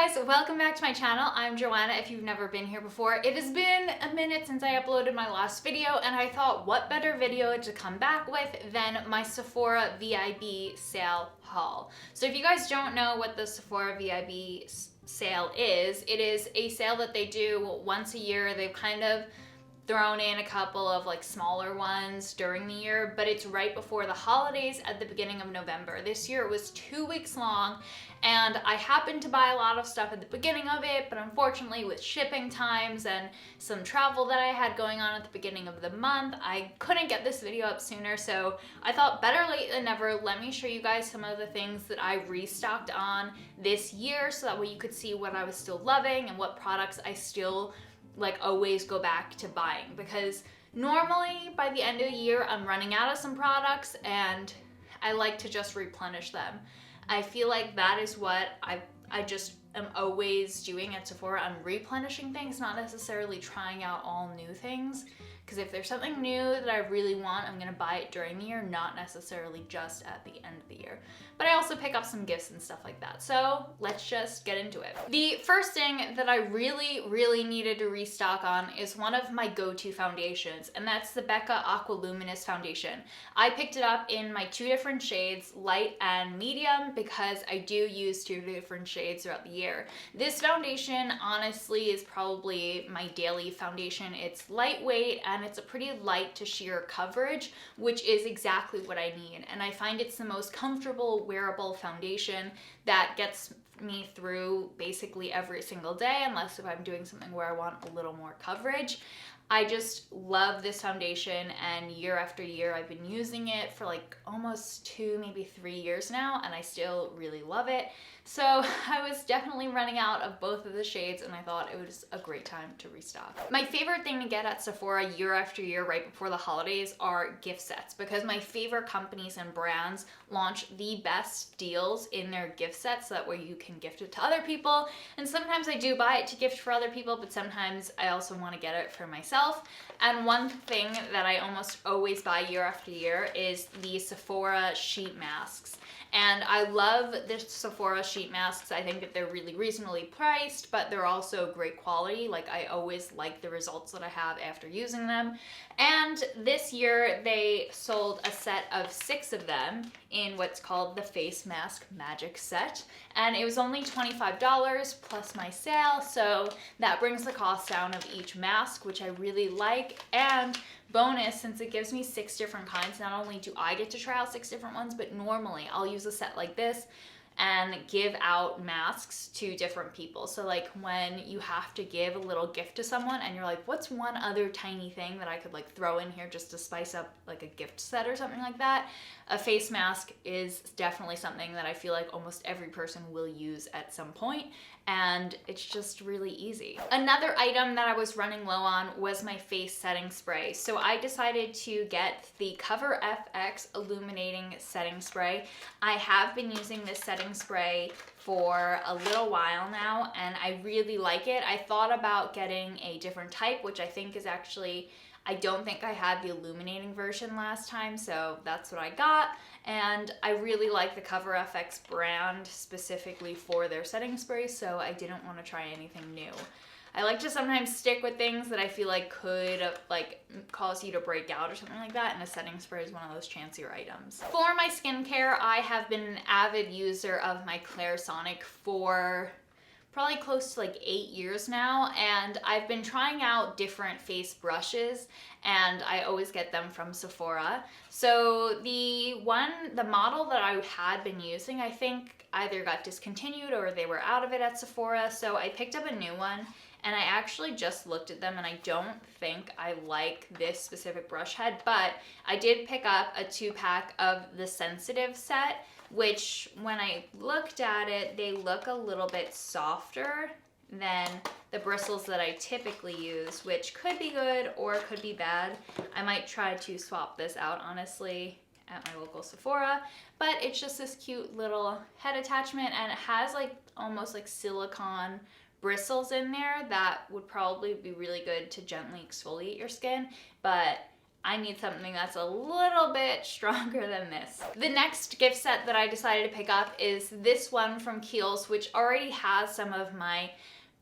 guys, welcome back to my channel. I'm Joanna if you've never been here before. It has been a minute since I uploaded my last video and I thought what better video to come back with than my Sephora VIB sale haul. So if you guys don't know what the Sephora VIB sale is, it is a sale that they do once a year. They've kind of thrown in a couple of like smaller ones during the year, but it's right before the holidays at the beginning of November. This year it was 2 weeks long, and I happened to buy a lot of stuff at the beginning of it, but unfortunately with shipping times and some travel that I had going on at the beginning of the month, I couldn't get this video up sooner, so I thought better late than never. Let me show you guys some of the things that I restocked on this year so that way you could see what I was still loving and what products I still like always go back to buying, because normally by the end of the year I'm running out of some products and I like to just replenish them. I feel like that is what I just am always doing at Sephora. I'm replenishing things, not necessarily trying out all new things, because if there's something new that I really want, I'm gonna buy it during the year, not necessarily just at the end of the year. But I also pick up some gifts and stuff like that. So let's just get into it. The first thing that I really needed to restock on is one of my go-to foundations, and that's the Becca Aqua Luminous foundation. I picked it up in my 2 different shades, light and medium, because I do use 2 different shades throughout the year. This foundation honestly is probably my daily foundation. It's lightweight and it's a pretty light to sheer coverage, which is exactly what I need. And I find it's the most comfortable wearable foundation that gets me through basically every single day, unless if I'm doing something where I want a little more coverage. I just love this foundation, and year after year I've been using it for like almost 2, maybe 3 years now, and I still really love it. So I was definitely running out of both of the shades, and I thought it was a great time to restock. My favorite thing to get at Sephora year after year right before the holidays are gift sets, because my favorite companies and brands launch the best deals in their gift sets, so that way you can gift it to other people. And sometimes I do buy it to gift for other people, but sometimes I also want to get it for myself. And one thing that I almost always buy year after year is the Sephora sheet masks. And I love the Sephora sheet masks. I think that they're really reasonably priced, but they're also great quality. Like, I always like the results that I have after using them. And this year they sold a set of 6 of them in what's called the Face Mask Magic Set. And it was only $25 plus my sale, so that brings the cost down of each mask, which I really like. And bonus, since it gives me 6 different kinds, not only do I get to try out 6 different ones, but normally I'll use a set like this and give out masks to different people. So like when you have to give a little gift to someone and you're like, what's one other tiny thing that I could like throw in here just to spice up like a gift set or something like that? A face mask is definitely something that I feel like almost every person will use at some point, and it's just really easy. Another item that I was running low on was my face setting spray. So I decided to get the Cover FX Illuminating Setting Spray. I have been using this setting spray for a little while now, and I really like it. I thought about getting a different type, which I think is actually, I don't think I had the illuminating version last time, so that's what I got. And I really like the Cover FX brand specifically for their setting spray, so I didn't want to try anything new. I like to sometimes stick with things that I feel like could like cause you to break out or something like that, and a setting spray is one of those chancier items. For my skincare, I have been an avid user of my Clarisonic for probably close to like 8 years now, and I've been trying out different face brushes, and I always get them from Sephora. So the model that I had been using, I think either got discontinued or they were out of it at Sephora, so I picked up a new one, and I actually just looked at them, and I don't think I like this specific brush head, but I did pick up a 2-pack of the Sensitive set, which when I looked at it, they look a little bit softer than the bristles that I typically use, which could be good or could be bad. I might try to swap this out, honestly, at my local Sephora, but it's just this cute little head attachment, and it has like almost like silicone bristles in there that would probably be really good to gently exfoliate your skin, but I need something that's a little bit stronger than this. The next gift set that I decided to pick up is this one from Kiehls, which already has some of my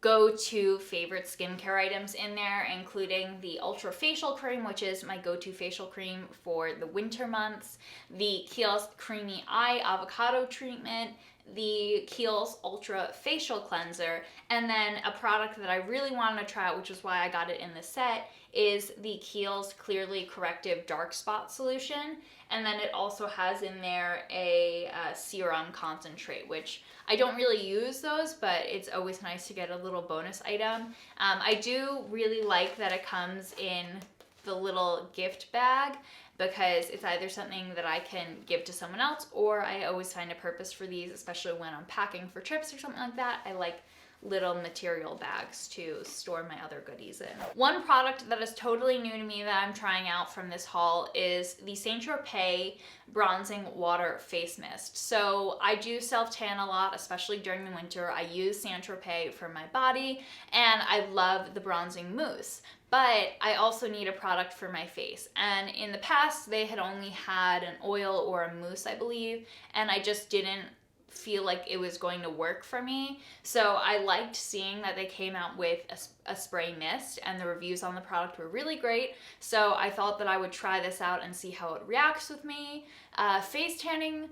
go-to favorite skincare items in there, including the Ultra Facial Cream, which is my go-to facial cream for the winter months, the Kiehls Creamy Eye Avocado Treatment, the Kiehls Ultra Facial Cleanser, and then a product that I really wanted to try out, which is why I got it in the set, is the Kiehls Clearly Corrective Dark Spot Solution. And then it also has in there a serum concentrate, which I don't really use those, but it's always nice to get a little bonus item. I do really like that it comes in the little gift bag, because it's either something that I can give to someone else, or I always find a purpose for these, especially when I'm packing for trips or something like that. I like little material bags to store my other goodies in. One product that is totally new to me that I'm trying out from this haul is the Saint Tropez Bronzing Water Face Mist. So I do self-tan a lot, especially during the winter. I use Saint Tropez for my body, and I love the bronzing mousse. But I also need a product for my face. And in the past, they had only had an oil or a mousse, I believe, and I just didn't feel like it was going to work for me. So I liked seeing that they came out with a spray mist, and the reviews on the product were really great. So I thought that I would try this out and see how it reacts with me. Face tanning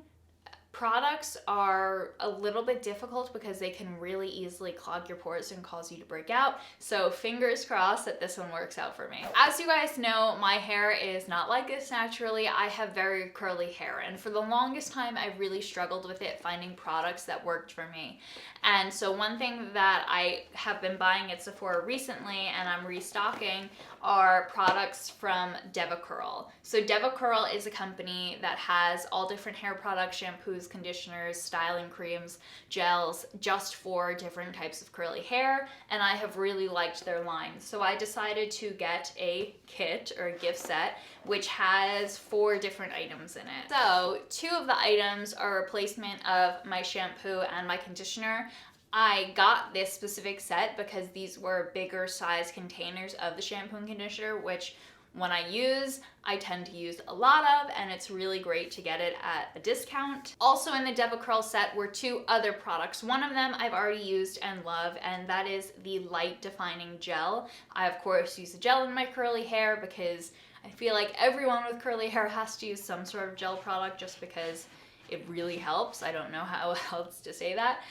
products are a little bit difficult because they can really easily clog your pores and cause you to break out. So fingers crossed that this one works out for me. As you guys know, my hair is not like this naturally. I have very curly hair, and for the longest time I really struggled with it, finding products that worked for me. And so one thing that I have been buying at Sephora recently, and I'm restocking, are products from DeVoe Curl. So DeVoe Curl is a company that has all different hair products, shampoos, conditioners, styling creams, gels, just for different types of curly hair, and I have really liked their line. So I decided to get a kit or a gift set which has 4 different items in it. So 2 of the items are a replacement of my shampoo and my conditioner. I got this specific set because these were bigger size containers of the shampoo and conditioner, which when I use, I tend to use a lot of, and it's really great to get it at a discount. Also in the DeVoe Curl set were 2 other products. One of them I've already used and love, and that is the Light Defining Gel. I of course use the gel in my curly hair because I feel like everyone with curly hair has to use some sort of gel product just because it really helps. I don't know how else to say that.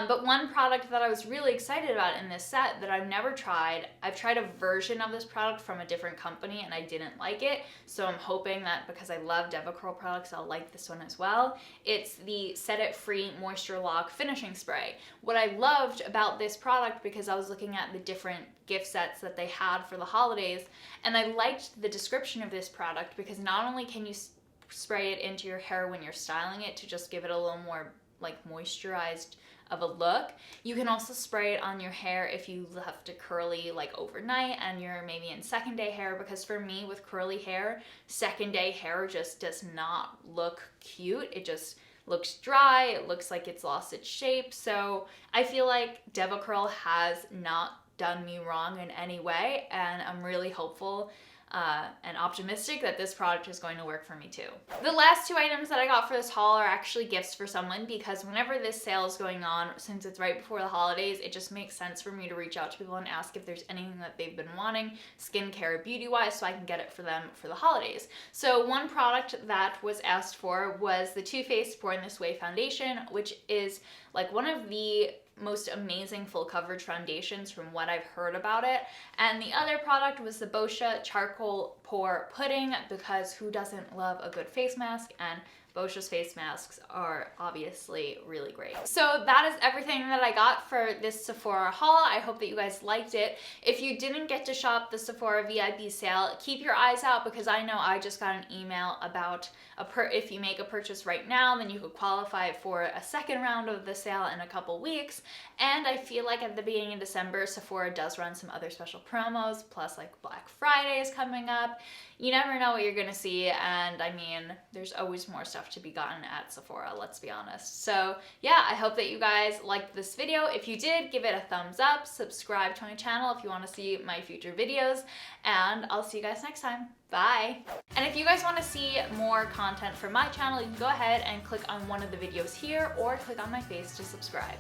But one product that I was really excited about in this set that I've never tried, I've tried a version of this product from a different company and I didn't like it. So I'm hoping that because I love DeVoe Curl products, I'll like this one as well. It's the Set It Free Moisture Lock Finishing Spray. What I loved about this product, because I was looking at the different gift sets that they had for the holidays, and I liked the description of this product because not only can you spray it into your hair when you're styling it to just give it a little more like moisturized of a look, you can also spray it on your hair if you left it curly like overnight and you're maybe in second day hair, because for me with curly hair, second day hair just does not look cute. It just looks dry, it looks like it's lost its shape. So I feel like DeVoe Curl has not done me wrong in any way, and I'm really hopeful and optimistic that this product is going to work for me too. The last 2 items that I got for this haul are actually gifts for someone, because whenever this sale is going on, since it's right before the holidays, it just makes sense for me to reach out to people and ask if there's anything that they've been wanting, skincare, beauty-wise, so I can get it for them for the holidays. So one product that was asked for was the Too Faced Born This Way foundation, which is like one of the most amazing full coverage foundations from what I've heard about it. And the other product was the Boscia Charcoal Pore Pudding, because who doesn't love a good face mask, and Boscia's face masks are obviously really great. So that is everything that I got for this Sephora haul. I hope that you guys liked it. If you didn't get to shop the Sephora VIP sale, keep your eyes out, because I know I just got an email about if you make a purchase right now, then you could qualify for a second round of the sale in a couple weeks. And I feel like at the beginning of December, Sephora does run some other special promos, plus like Black Friday is coming up. You never know what you're gonna see, and I mean, there's always more stuff stuff to be gotten at Sephora, let's be honest. So yeah, I hope that you guys liked this video. If you did, give it a thumbs up, subscribe to my channel if you want to see my future videos, and I'll see you guys next time. Bye! And if you guys want to see more content from my channel, you can go ahead and click on one of the videos here or click on my face to subscribe.